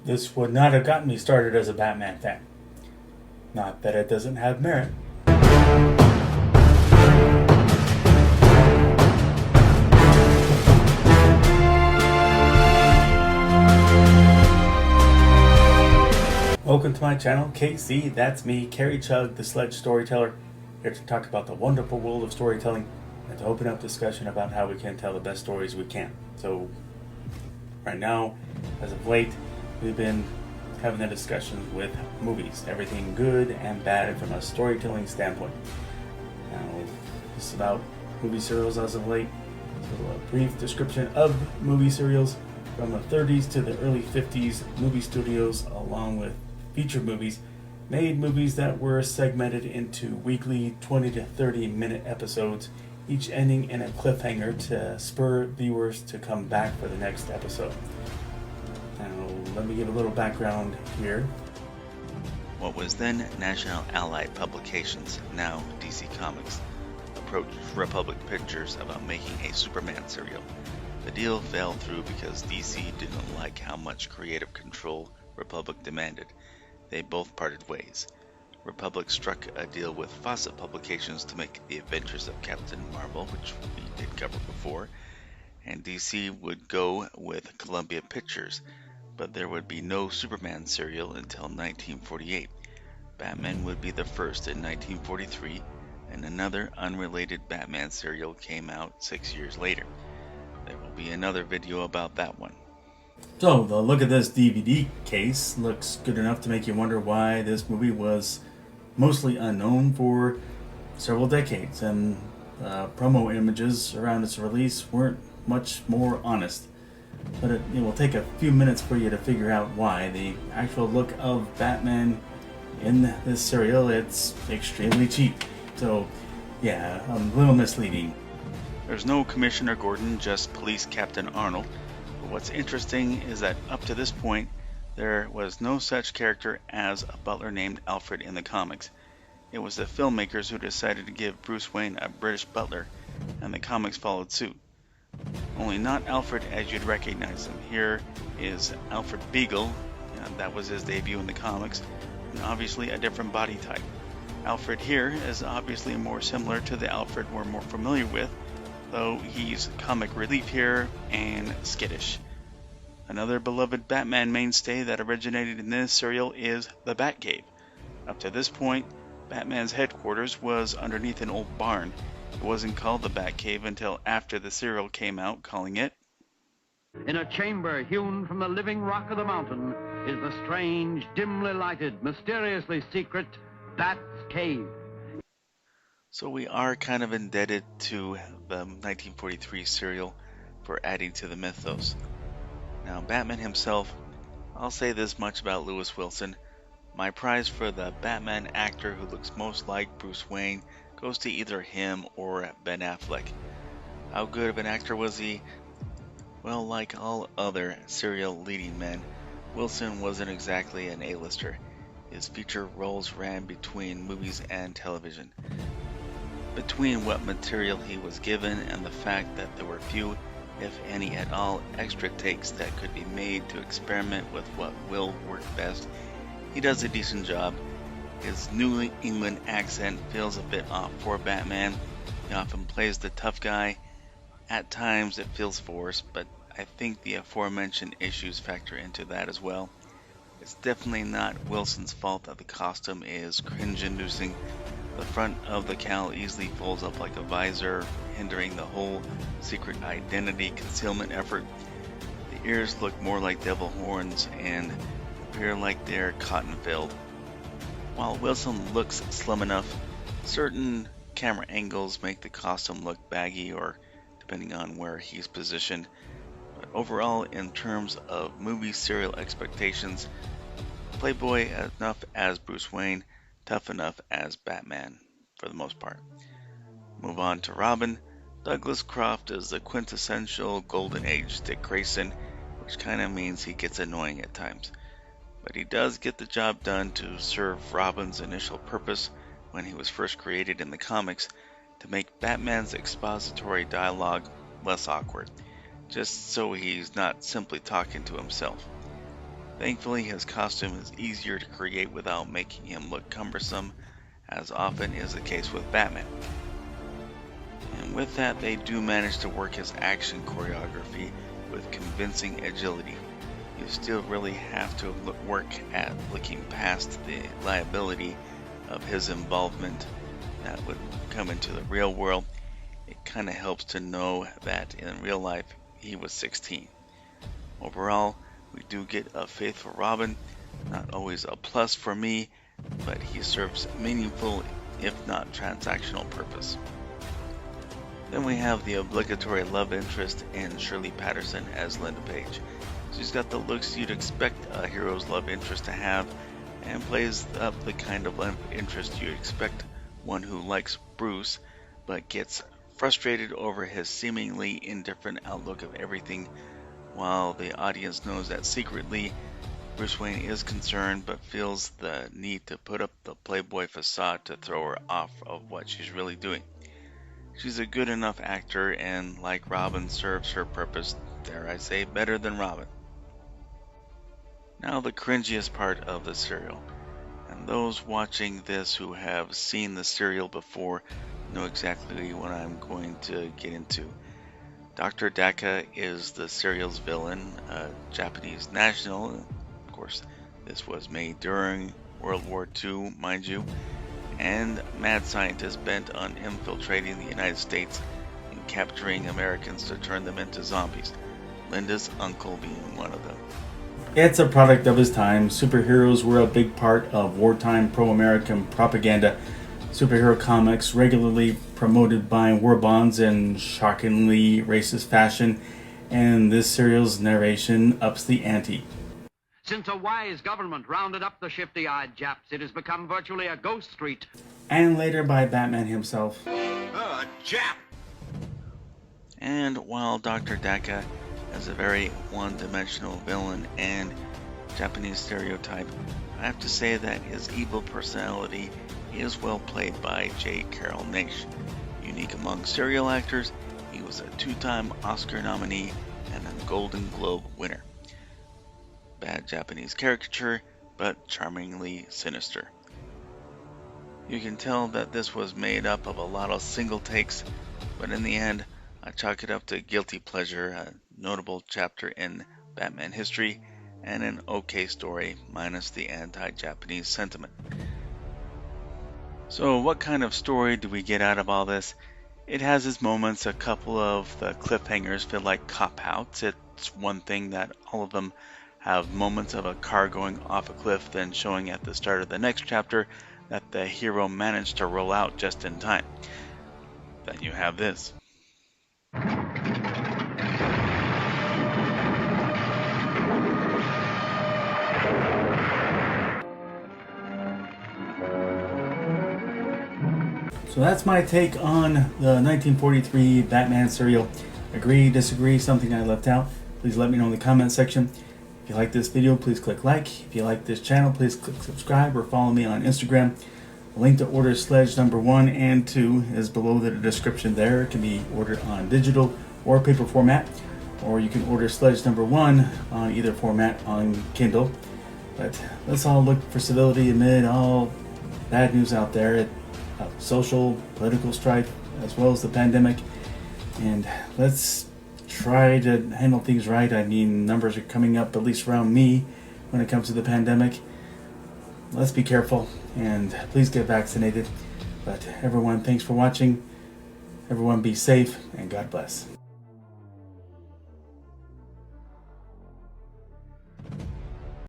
This would not have gotten me started as a Batman fan. Not that it doesn't have merit. Welcome to my channel, KC, that's me, Carrie Chug, the Sledge Storyteller, here to talk about the wonderful world of storytelling and to open up discussion about how we can tell the best stories we can. So, right now, as of late, we've been having a discussion with movies, everything good and bad from a storytelling standpoint. Now, this is about movie serials as of late, so a brief description of movie serials from the 30s to the early 50s. Movie studios, along with feature movies, made movies that were segmented into weekly 20 to 30 minute episodes, each ending in a cliffhanger to spur viewers to come back for the next episode. Now, let me give a little background here. What was then National Allied Publications, now DC Comics, approached Republic Pictures about making a Superman serial. The deal fell through because DC didn't like how much creative control Republic demanded. They both parted ways. Republic struck a deal with Fawcett Publications to make The Adventures of Captain Marvel, which we did cover before, and DC would go with Columbia Pictures, but there would be no Superman serial until 1948. Batman would be the first in 1943, and another unrelated Batman serial came out 6 years later. There will be another video about that one. So, the look at this DVD case looks good enough to make you wonder why this movie was mostly unknown for several decades, and promo images around its release weren't much more honest. But it will take a few minutes for you to figure out why. The actual look of Batman in this serial, it's extremely cheap. So, yeah, a little misleading. There's no Commissioner Gordon, just Police Captain Arnold. But what's interesting is that up to this point, there was no such character as a butler named Alfred in the comics. It was the filmmakers who decided to give Bruce Wayne a British butler, and the comics followed suit. Only not Alfred as you'd recognize him. Here is Alfred Beagle, and that was his debut in the comics, and obviously a different body type. Alfred here is obviously more similar to the Alfred we're more familiar with, though he's comic relief here and skittish. Another beloved Batman mainstay that originated in this serial is the Batcave. Up to this point, Batman's headquarters was underneath an old barn. It wasn't called the Batcave until after the serial came out, calling it, "In a chamber hewn from the living rock of the mountain is the strange, dimly lighted, mysteriously secret Bat's Cave." So we are kind of indebted to the 1943 serial for adding to the mythos. Now, Batman himself, I'll say this much about Lewis Wilson. My prize for the Batman actor who looks most like Bruce Wayne goes to either him or Ben Affleck. How good of an actor was he? Well, like all other serial leading men, Wilson wasn't exactly an A-lister. His feature roles ran between movies and television. Between what material he was given and the fact that there were few, if any at all, extra takes that could be made to experiment with what will work best, he does a decent job. His New England accent feels a bit off for Batman. He often plays the tough guy. At times it feels forced, but I think the aforementioned issues factor into that as well. It's definitely not Wilson's fault that the costume is cringe-inducing. The front of the cowl easily folds up like a visor, hindering the whole secret identity concealment effort. The ears look more like devil horns and appear like they're cotton-filled. While Wilson looks slim enough, certain camera angles make the costume look baggy, or depending on where he's positioned. But overall, in terms of movie serial expectations, Playboy enough as Bruce Wayne, tough enough as Batman, for the most part. Move on to Robin. Douglas Croft is the quintessential Golden Age Dick Grayson, which kind of means he gets annoying at times. But he does get the job done to serve Robin's initial purpose when he was first created in the comics, to make Batman's expository dialogue less awkward, just so he's not simply talking to himself. Thankfully, his costume is easier to create without making him look cumbersome, as often is the case with Batman. And with that, they do manage to work his action choreography with convincing agility. You still really have to work at looking past the liability of his involvement that would come into the real world. It kind of helps to know that in real life he was 16. Overall, we do get a faithful Robin, not always a plus for me, but he serves meaningful, if not transactional purpose. Then we have the obligatory love interest in Shirley Patterson as Linda Page. She's got the looks you'd expect a hero's love interest to have, and plays up the kind of love interest you'd expect one who likes Bruce, but gets frustrated over his seemingly indifferent outlook of everything, while the audience knows that secretly Bruce Wayne is concerned, but feels the need to put up the playboy facade to throw her off of what she's really doing. She's a good enough actor, and like Robin, serves her purpose, dare I say, better than Robin. Now the cringiest part of the serial, and those watching this who have seen the serial before know exactly what I'm going to get into. Dr. Daka is the serial's villain, a Japanese national. Of course, this was made during World War II, mind you, and mad scientist bent on infiltrating the United States and capturing Americans to turn them into zombies, Linda's uncle being one of them. It's a product of his time. Superheroes were a big part of wartime pro-American propaganda. Superhero comics regularly promoted buying war bonds in shockingly racist fashion, and this serial's narration ups the ante. Since a wise government rounded up the shifty-eyed Japs, it has become virtually a ghost street. And later by Batman himself. Jap! And while Dr. Daka is a very one-dimensional villain and Japanese stereotype, I have to say that his evil personality is well played by J. Carrol Naish. Unique among serial actors, he was a 2-time Oscar nominee and a Golden Globe winner. Bad Japanese caricature, but charmingly sinister. You can tell that this was made up of a lot of single takes, but in the end, I chalk it up to guilty pleasure, a notable chapter in Batman history, and an okay story minus the anti-Japanese sentiment. So what kind of story do we get out of all this? It has its moments. A couple of the cliffhangers feel like cop-outs. It's one thing that all of them have moments of a car going off a cliff, then showing at the start of the next chapter that the hero managed to roll out just in time. Then you have this. So that's my take on the 1943 Batman serial. Agree, disagree, something I left out? Please let me know in the comment section. If you like this video, please click like. If you like this channel, please click subscribe or follow me on Instagram. The link to order Sledge number 1 and 2 is below the description there. It can be ordered on digital or paper format, or you can order Sledge number 1 on either format on Kindle. But let's all look for civility amid all bad news out there. Social, political strife, as well as the pandemic, and let's try to handle things right. I mean, numbers are coming up, at least around me, when it comes to the pandemic. Let's be careful, and please get vaccinated. But everyone, thanks for watching. Everyone be safe, and God bless.